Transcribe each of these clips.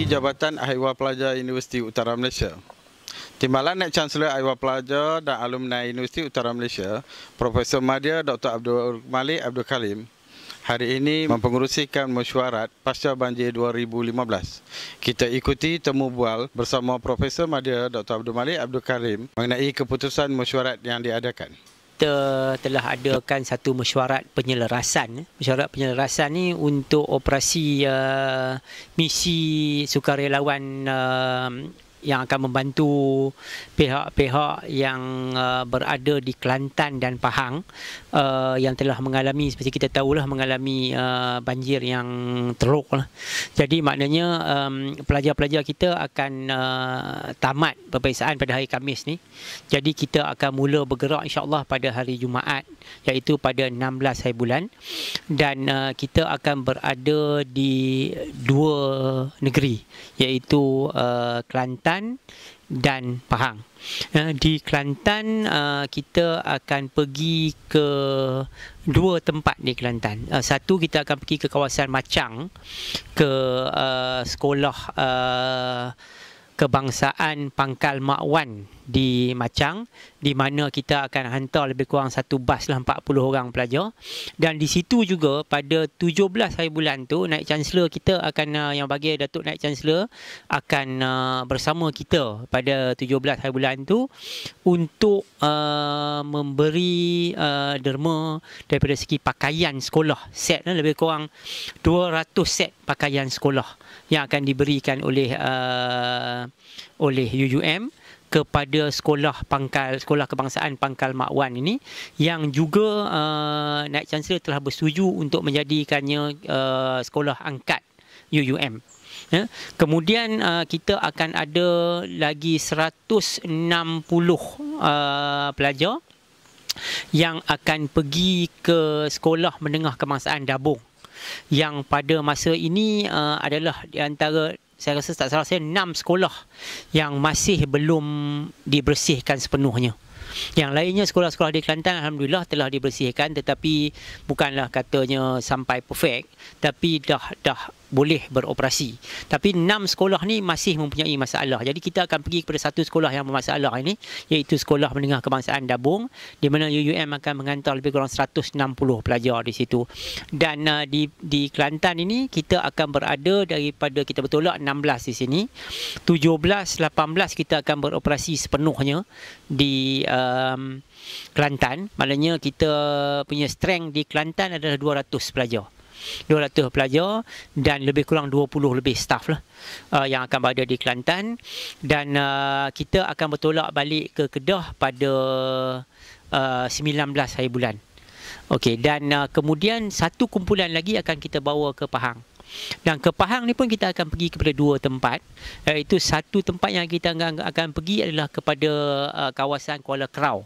Jabatan Ahli Pelajar Universiti Utara Malaysia. Timbalan Naib Chancellor Ahli Pelajar dan Alumni Universiti Utara Malaysia, Profesor Madya Dr. Abdul Malik Abdul Karim, hari ini mempengerusikan mesyuarat pasca banjir 2015. Kita ikuti temu bual bersama Profesor Madya Dr. Abdul Malik Abdul Karim mengenai keputusan mesyuarat yang diadakan. Kita telah adakan satu mesyuarat penyelarasan. Mesyuarat penyelarasan ni untuk operasi misi sukarelawan yang akan membantu pihak-pihak yang berada di Kelantan dan Pahang yang telah mengalami, seperti kita tahulah, mengalami banjir yang teruk lah. Jadi maknanya pelajar-pelajar kita akan tamat peperiksaan pada hari Khamis ni. Jadi kita akan mula bergerak insya-Allah pada hari Jumaat, iaitu pada 16 hari bulan, dan kita akan berada di dua negeri, iaitu Kelantan dan Pahang. Di Kelantan kita akan pergi ke dua tempat di Kelantan. Satu, kita akan pergi ke kawasan Machang, ke sekolah kebangsaan Pangkal Mak Wan di Machang, di mana kita akan hantar lebih kurang satu bas lah, 40 orang pelajar. Dan di situ juga pada 17 hari bulan tu, Naib Chancellor kita akan, yang bagi Datuk Naib Chancellor akan bersama kita pada 17 hari bulan tu untuk memberi derma daripada segi pakaian sekolah, set lebih kurang 200 set pakaian sekolah yang akan diberikan oleh UUM kepada sekolah kebangsaan Pangkal Mak Wan ini, yang juga Naib Chancellor telah bersetuju untuk menjadikannya sekolah angkat UUM. Kemudian kita akan ada lagi 160 pelajar yang akan pergi ke sekolah menengah kebangsaan Dabung, yang pada masa ini adalah di antara, saya rasa tak salah saya, 6 sekolah yang masih belum dibersihkan sepenuhnya. Yang lainnya sekolah-sekolah di Kelantan alhamdulillah telah dibersihkan, tetapi bukanlah katanya sampai perfect, tapi dah boleh beroperasi. Tapi 6 sekolah ni masih mempunyai masalah. Jadi kita akan pergi kepada satu sekolah yang bermasalah ini, iaitu Sekolah Menengah Kebangsaan Dabung, di mana UUM akan mengantar lebih kurang 160 pelajar di situ. Dan di Kelantan ini kita akan berada daripada, kita bertolak 16 di sini, 17, 18 kita akan beroperasi sepenuhnya di Kelantan. Maknanya kita punya strength di Kelantan adalah 200 pelajar. 200 pelajar dan lebih kurang 20 lebih staf lah yang akan berada di Kelantan. Dan kita akan bertolak balik ke Kedah pada 19 hari bulan. Okey, dan kemudian satu kumpulan lagi akan kita bawa ke Pahang. Dan ke Pahang ni pun kita akan pergi kepada dua tempat, iaitu satu tempat yang kita akan pergi adalah kepada kawasan Kuala Kerau.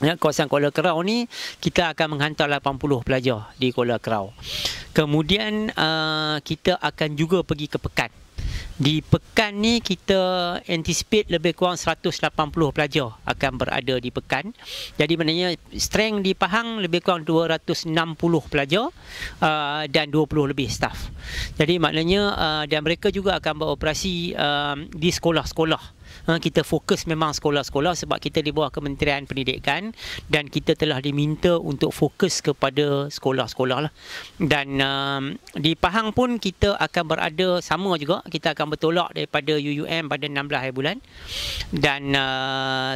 Kawasan Kuala Kerau ni kita akan menghantar 80 pelajar di Kuala Kerau. Kemudian kita akan juga pergi ke Pekan. Di Pekan ni kita anticipate lebih kurang 180 pelajar akan berada di Pekan. Jadi maknanya strength di Pahang lebih kurang 260 pelajar dan 20 lebih staf. Jadi maknanya dan mereka juga akan beroperasi di sekolah-sekolah. Kita fokus memang sekolah-sekolah sebab kita di bawah Kementerian Pendidikan, dan kita telah diminta untuk fokus kepada sekolah-sekolah lah. Dan di Pahang pun kita akan berada sama juga, kita akan bertolak daripada UUM pada 16 hari bulan, dan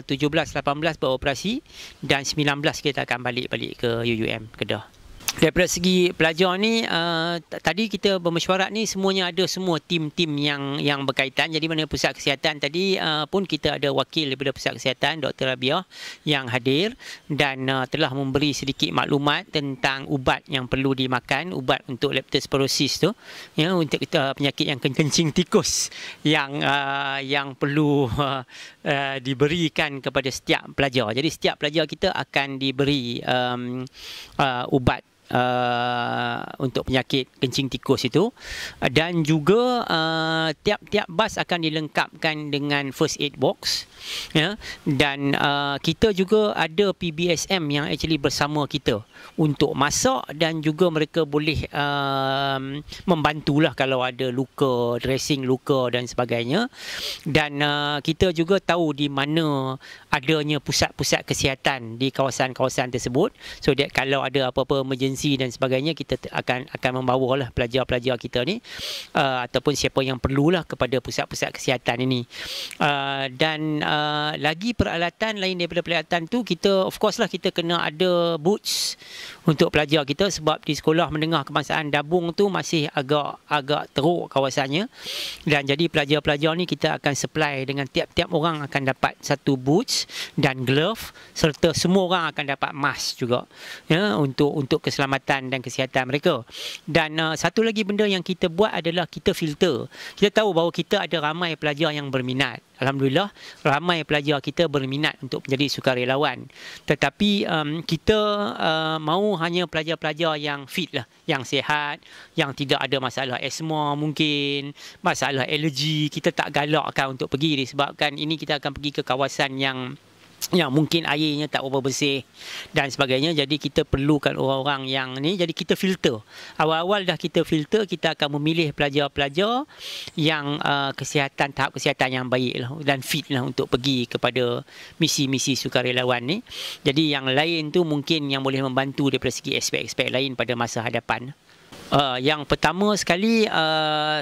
17, 18 beroperasi, dan 19 kita akan balik ke UUM Kedah. Daripada segi pelajar ni, tadi kita bermesyuarat ni semuanya ada semua tim-tim yang berkaitan. Jadi mana Pusat Kesihatan tadi pun kita ada wakil daripada Pusat Kesihatan, Dr. Rabiah, yang hadir dan telah memberi sedikit maklumat tentang ubat yang perlu dimakan, ubat untuk leptospirosis tu, ya, untuk penyakit yang kencing tikus yang perlu diberikan kepada setiap pelajar. Jadi setiap pelajar kita akan diberi ubat untuk penyakit kencing tikus itu, dan juga tiap-tiap bas akan dilengkapkan dengan first aid box, ya, dan kita juga ada PBSM yang actually bersama kita untuk masak, dan juga mereka boleh membantulah kalau ada luka, dressing luka dan sebagainya. Dan kita juga tahu di mana adanya pusat-pusat kesihatan di kawasan-kawasan tersebut, so that kalau ada apa-apa emergency dan sebagainya, kita akan membawalah pelajar-pelajar kita ni ataupun siapa yang perlulah kepada pusat-pusat kesihatan ini. Dan lagi peralatan lain daripada peralatan tu, kita of course lah kita kena ada boots untuk pelajar kita, sebab di sekolah menengah kebangsaan Dabung tu masih agak teruk kawasannya, dan jadi pelajar-pelajar ni kita akan supply dengan tiap-tiap orang akan dapat satu boots dan glove, serta semua orang akan dapat mask juga, ya, untuk keselamatan dan kesihatan mereka. Dan satu lagi benda yang kita buat adalah kita filter. Kita tahu bahawa kita ada ramai pelajar yang berminat. Alhamdulillah, ramai pelajar kita berminat untuk menjadi sukarelawan. Tetapi kita mahu hanya pelajar-pelajar yang fit lah, yang sihat, yang tidak ada masalah asma mungkin, masalah alergi. Kita tak galakkan untuk pergi, disebabkan ini kita akan pergi ke kawasan yang mungkin airnya tak berapa bersih dan sebagainya. Jadi kita perlukan orang-orang yang ni, jadi kita filter. Awal-awal dah kita filter, kita akan memilih pelajar-pelajar yang tahap kesihatan yang baik lah dan fit lah untuk pergi kepada misi-misi sukarelawan ni. Jadi yang lain tu mungkin yang boleh membantu daripada segi aspek-aspek lain pada masa hadapan. Yang pertama sekali,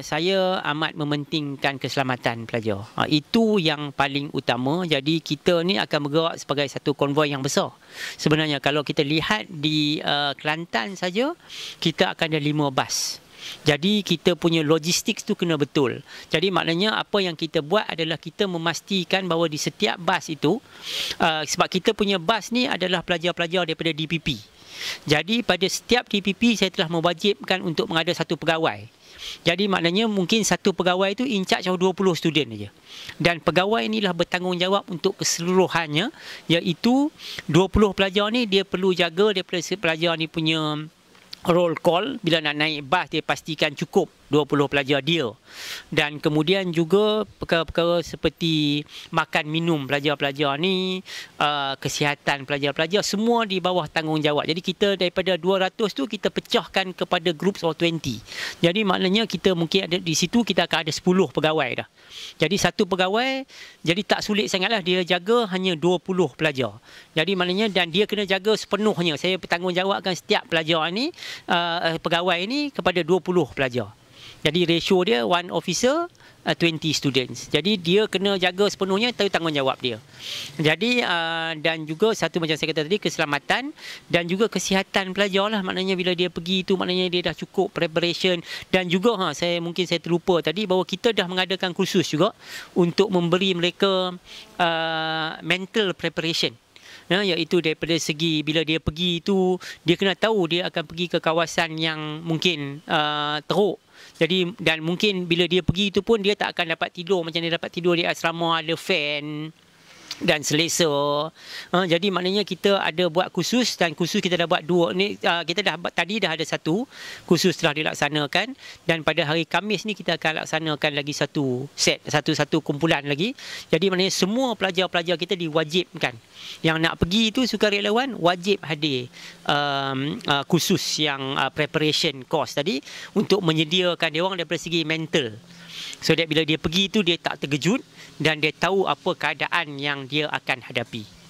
saya amat mementingkan keselamatan pelajar. Itu yang paling utama. Jadi kita ni akan bergerak sebagai satu konvoi yang besar. Sebenarnya kalau kita lihat di Kelantan saja, kita akan ada 5 bas. Jadi kita punya logistik tu kena betul. Jadi maknanya apa yang kita buat adalah kita memastikan bahawa di setiap bas itu, sebab kita punya bas ni adalah pelajar-pelajar daripada DPP. Jadi pada setiap DPP saya telah mewajibkan untuk mengada satu pegawai. Jadi maknanya mungkin satu pegawai itu in charge of 20 student saja. Dan pegawai inilah bertanggungjawab untuk keseluruhannya, iaitu 20 pelajar ni dia perlu jaga daripada pelajar ni punya roll call. Bila nak naik bas, dia pastikan cukup 20 pelajar dia. Dan kemudian juga perkara-perkara seperti makan minum pelajar-pelajar ni, kesihatan pelajar-pelajar, semua di bawah tanggungjawab. Jadi kita daripada 200 tu kita pecahkan kepada groups of 20. Jadi maknanya kita mungkin ada di situ, kita akan ada 10 pegawai dah. Jadi satu pegawai, jadi tak sulit sangatlah, dia jaga hanya 20 pelajar. Jadi maknanya, dan dia kena jaga sepenuhnya. Saya bertanggungjawabkan setiap pelajar ni, pegawai ni kepada 20 pelajar. Jadi ratio dia 1 officer 20 students. Jadi dia kena jaga sepenuhnya, itu tanggungjawab dia. Jadi dan juga satu macam saya kata tadi, keselamatan dan juga kesihatan pelajar lah. Maknanya bila dia pergi tu, maknanya dia dah cukup preparation. Dan juga mungkin saya terlupa tadi bahawa kita dah mengadakan kursus juga untuk memberi mereka mental preparation. Iaitu daripada segi bila dia pergi tu, dia kena tahu dia akan pergi ke kawasan yang mungkin teruk. Jadi, dan mungkin bila dia pergi itu pun dia tak akan dapat tidur macam dia dapat tidur di asrama, ada fan dan selesa. Jadi maknanya kita ada buat kursus, dan kursus kita dah buat 2 ni, kita tadi dah ada 1 kursus telah dilaksanakan, dan pada hari Khamis ni kita akan laksanakan lagi satu kumpulan lagi. Jadi maknanya semua pelajar-pelajar kita diwajibkan, yang nak pergi itu sukarelawan wajib hadir kursus yang preparation course tadi, untuk menyediakan dia orang daripada segi mental, so that bila dia pergi itu dia tak terkejut dan dia tahu apa keadaan yang dia akan hadapi.